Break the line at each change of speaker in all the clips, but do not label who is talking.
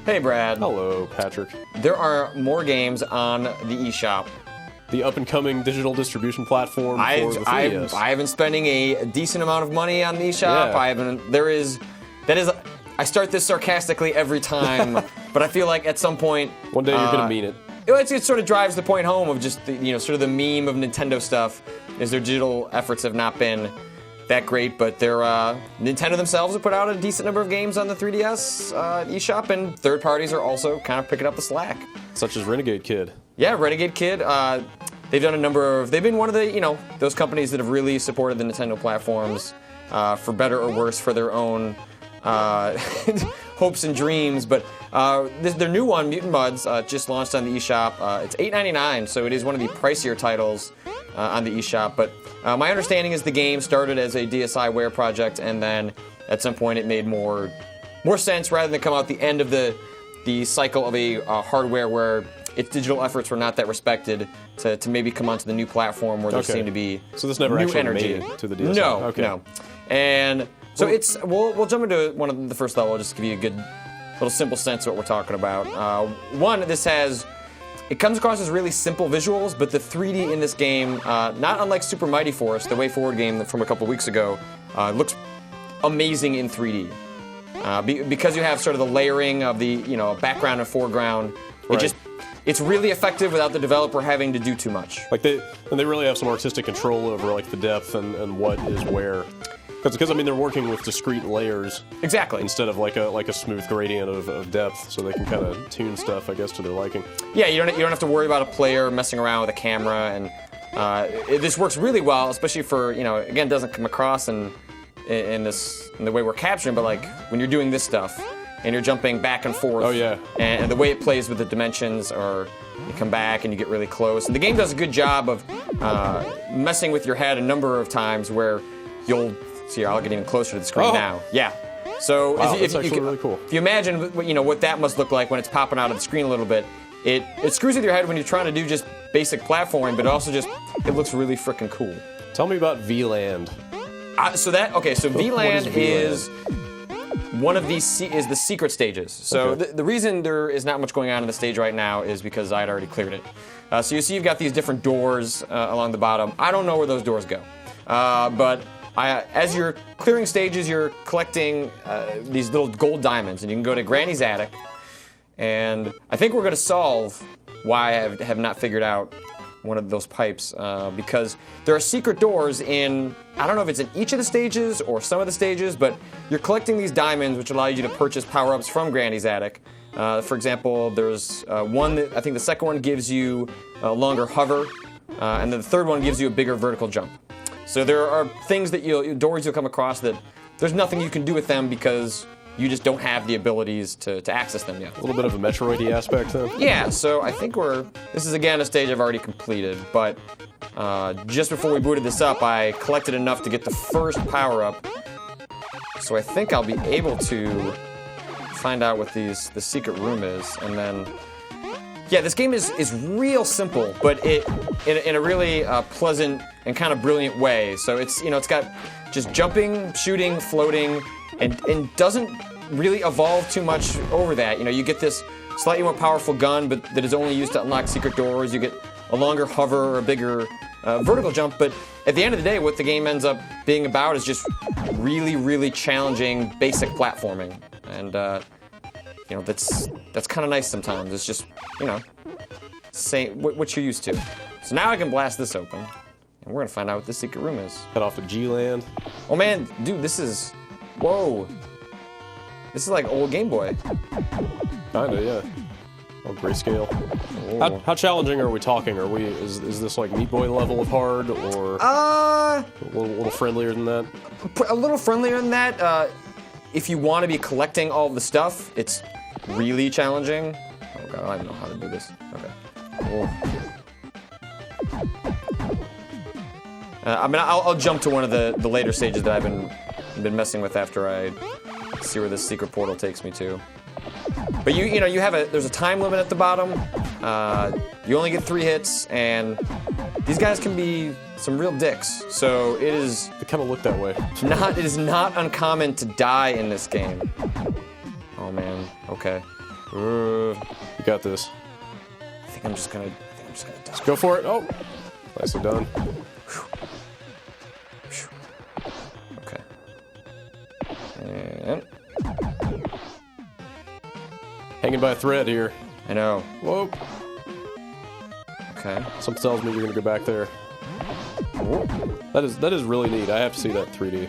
Hey, Brad.
Hello, Patrick.
There are more games on the eShop.
The up-and-coming digital distribution platform for the 3DS.
I have been spending a decent amount of money on the eShop.
Yeah.
I start this sarcastically every time, but I feel like at some point...
One day you're going to mean it.
It sort of drives the point home of just, sort of the meme of Nintendo stuff, is their digital efforts have not been that great, but Nintendo themselves have put out a decent number of games on the 3DS eShop, and third parties are also kind of picking up the slack.
Such as Renegade Kid.
Yeah, Renegade Kid. They've done a number of... They've been one of the, those companies that have really supported the Nintendo platforms for better or worse for their own hopes and dreams. But their new one, Mutant Mudds, just launched on the eShop. It's $8.99, so it is one of the pricier titles on the eShop. But my understanding is the game started as a DSiWare project, and then at some point it made more sense rather than come out the end of the cycle of a hardware where its digital efforts were not that respected to maybe come onto the new platform where there seemed to be
so this never
new
actually
energy.
made it to the DSi.
No. And so we'll jump into one of the first level, just to give you a good little simple sense of what we're talking about. It comes across as really simple visuals, but the 3D in this game, not unlike Super Mighty Force, the Way Forward game from a couple weeks ago, looks amazing in 3D. Because you have sort of the layering of the background and foreground,
right.
It's really effective without the developer having to do too much.
Like they really have some artistic control over like the depth and what is where. Because they're working with discrete layers.
Exactly.
Instead of like a smooth gradient of depth, so they can kind of tune stuff, I guess, to their liking. Yeah,
you don't have to worry about a player messing around with a camera, and this works really well, especially for again, it doesn't come across in the way we're capturing, but like when you're doing this stuff and you're jumping back and forth.
Oh yeah.
And the way it plays with the dimensions, or you come back and you get really close, and the game does a good job of messing with your head a number of times where you'll. See, I'll get even closer to the screen now. Yeah. So
that's actually really cool.
If you imagine what that must look like when it's popping out of the screen a little bit, it screws with your head when you're trying to do just basic platforming, but it also it looks really freaking cool.
Tell me about VLAND.
So VLAND is one of these is the secret stages. So the reason there is not much going on in the stage right now is because I'd already cleared it. So you see you've got these different doors along the bottom. I don't know where those doors go, but as you're clearing stages, you're collecting these little gold diamonds, and you can go to Granny's attic. And I think we're going to solve why I have not figured out one of those pipes, because there are secret doors in, I don't know if it's in each of the stages or some of the stages, but you're collecting these diamonds which allow you to purchase power-ups from Granny's attic. For example, there's one that I think the second one gives you a longer hover, and then the third one gives you a bigger vertical jump. So there are things doors you'll come across that there's nothing you can do with them because you just don't have the abilities to access them yet.
A little bit of a Metroid-y aspect, then?
Yeah, so I think this is again a stage I've already completed, but just before we booted this up, I collected enough to get the first power-up. So I think I'll be able to find out what the secret room is, and then... Yeah, this game is real simple, but in a really pleasant and kind of brilliant way. So it's got just jumping, shooting, floating, and doesn't really evolve too much over that. You get this slightly more powerful gun, but that is only used to unlock secret doors. You get a longer hover or a bigger vertical jump. But at the end of the day, what the game ends up being about is just really, really challenging basic platforming, and that's kind of nice sometimes. It's just say what you're used to. So now I can blast this open, and we're gonna find out what the secret room is.
Head off to G-Land.
Oh man, dude, whoa. This is like old Game Boy.
Kinda, yeah. Oh, grayscale. Oh. How challenging are we talking? Is this like Meat Boy level of hard, or a little friendlier than that?
A little friendlier than that. If you want to be collecting all of the stuff, it's really challenging. Oh god, I don't know how to do this. Okay. I'll jump to one of the later stages that I've been messing with after I see where this secret portal takes me to. But there's a time limit at the bottom. You only get 3 hits, and these guys can be some real dicks. So
they kind of look that way.
It is not uncommon to die in this game. Oh man. Okay.
You got this.
I think I'm just gonna
Let's go for it. Oh, nicely done.
Okay. And
hanging by a thread here.
I know.
Whoa.
Okay.
Something tells me you're gonna go back there. That is really neat. I have to see that 3D.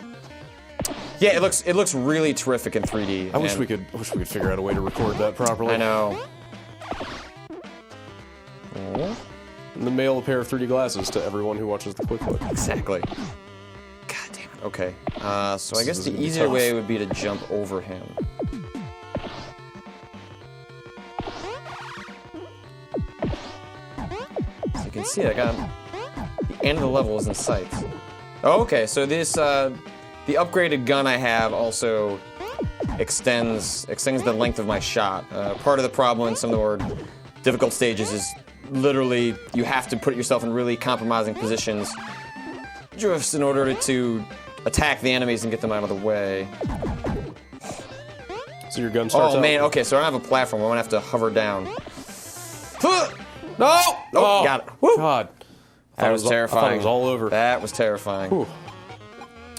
Yeah, it looks really terrific in 3D.
I wish we could figure out a way to record that properly.
I know.
And then mail a pair of 3D glasses to everyone who watches the Quick Look.
Exactly. God damn it. Okay. So I guess
This is
the
gonna be
easier
tough.
way would be to jump over him. So you can see I got the end of the level is in sight. Oh, okay, so this the upgraded gun I have also extends the length of my shot. Part of the problem in some of the more difficult stages is literally you have to put yourself in really compromising positions just in order to attack the enemies and get them out of the way.
So your gun starts
Oh
out.
man, okay, so I don't have a platform. I'm gonna have to hover down. No! Oh, got it. Woo!
God.
That was terrifying.
I thought it was all over.
That was terrifying.
Whew.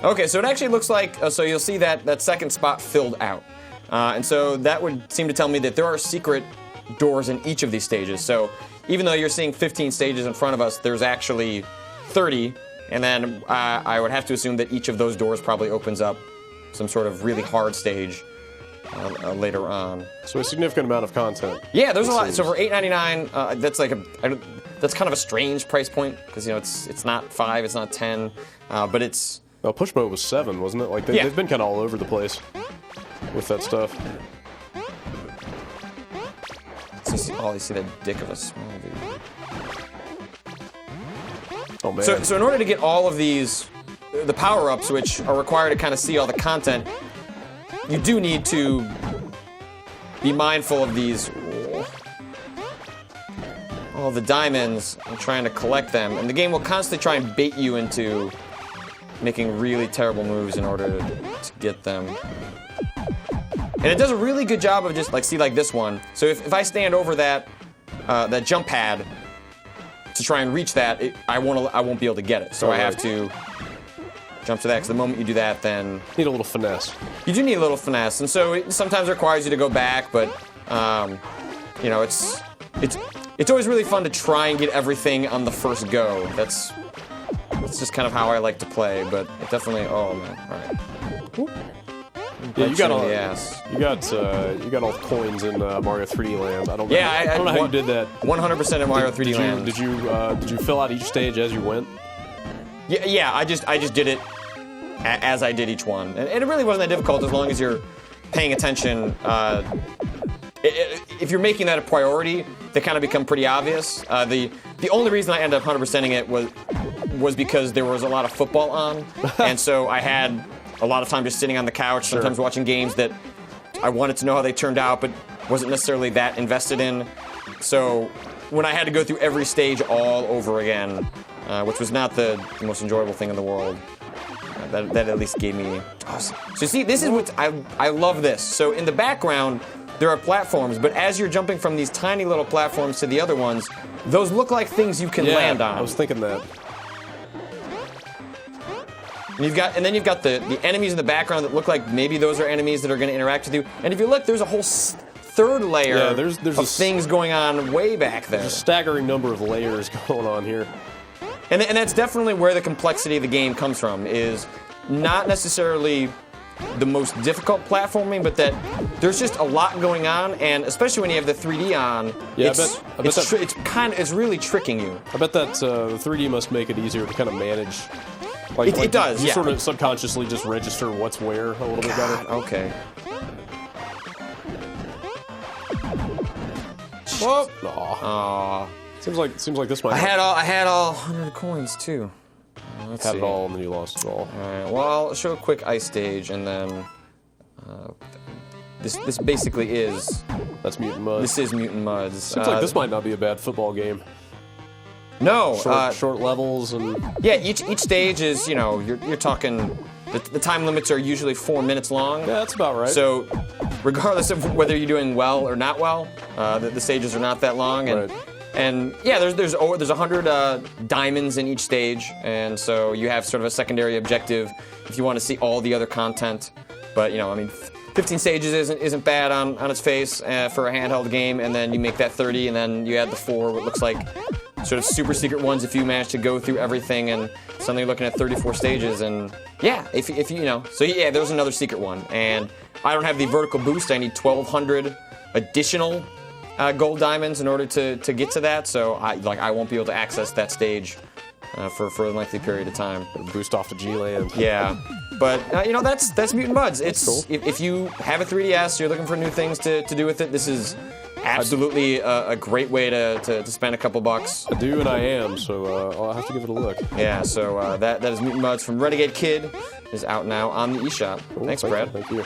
Okay, so it actually looks like, so you'll see that second spot filled out. And so that would seem to tell me that there are secret doors in each of these stages. So even though you're seeing 15 stages in front of us, there's actually 30. And then I would have to assume that each of those doors probably opens up some sort of really hard stage later on.
So a significant amount of content.
Yeah, there's a lot. So for $8.99, that's like that's kind of a strange price point because it's not 5, it's not 10, but it's.
Well, Push Boat was 7, wasn't it? Like
Yeah.
they've been kind of all over the place with that stuff.
So you see that dick of a small dude.
Oh man.
So in order to get all of these, the power-ups, which are required to kind of see all the content, you do need to be mindful of these. All the diamonds and trying to collect them. And the game will constantly try and bait you into making really terrible moves in order to get them. And it does a really good job of just like this one. So if I stand over that jump pad to try and reach that, I won't be able to get it. So I have to jump to that because the moment you do that, then
Need a little finesse.
you do need a little finesse. And so it sometimes requires you to go back, but you know it's always really fun to try and get everything on the first go. That's just kind of how I like to play. But it definitely. Oh man! All right. Whoop.
Yeah, you got all
the ass.
You got all the coins in Mario 3D Land. I don't know.
Yeah,
I don't know how you did that.
100% in Mario 3D Land.
Did you fill out each stage as you went?
Yeah. I just did it as I did each one, and it really wasn't that difficult as long as you're paying attention. If you're making that a priority, they kind of become pretty obvious. The only reason I ended up 100%ing it was because there was a lot of football on, and so I had a lot of time just sitting on the couch, sometimes watching games that I wanted to know how they turned out, but wasn't necessarily that invested in. So when I had to go through every stage all over again, which was not the most enjoyable thing in the world, that at least gave me. So see, this is what I love this. So in the background, there are platforms, but as you're jumping from these tiny little platforms to the other ones, those look like things you can land on.
I was thinking that.
And then you've got the enemies in the background that look like maybe those are enemies that are going to interact with you. And if you look, there's a whole third layer
there's
of things going on way back there.
There's a staggering number of layers going on here.
And that's definitely where the complexity of the game comes from, is not necessarily the most difficult platforming, but that there's just a lot going on, and especially when you have the 3D on,
Yeah,
it's really tricking you.
I bet that the 3D must make it easier to kind of manage.
It does,
You
yeah.
sort of subconsciously just register what's where a little bit better.
Okay.
Whoa! Aw.
Aw.
Seems like this might.
I had all 100 coins too. Let's
had
see.
it all and then you lost it all.
Alright, well, I'll show a quick ice stage, and then this basically is.
That's Mutant Mudds.
This is Mutant Mudds.
Seems like this might not be a bad football game.
No.
Short levels and.
Yeah, each stage is, you're talking. The time limits are usually 4 minutes long.
Yeah, that's about right.
So regardless of whether you're doing well or not well. The stages are not that long, and
Right.
and yeah, there's 100 diamonds in each stage, and so you have sort of a secondary objective if you want to see all the other content. But I mean, 15 stages isn't bad on its face for a handheld game, and then you make that 30, and then you add the 4, what looks like sort of super secret ones if you manage to go through everything, and suddenly you're looking at 34 stages, and yeah, if you so yeah, there's another secret one, and I don't have the vertical boost. I need 1,200 additional gold diamonds in order to get to that, so I won't be able to access that stage for a lengthy period of time.
Boost off to G-Land.
Yeah, but that's Mutant Mudds. It's
cool.
if you have a 3DS, you're looking for new things to do with it. This is absolutely a great way to spend a couple bucks.
I do, and I am, so I'll have to give it a look.
Yeah, so that is Mutant Mudds from Renegade Kid. Is out now on the eShop.
Cool,
Thanks, Brad.
Thank you.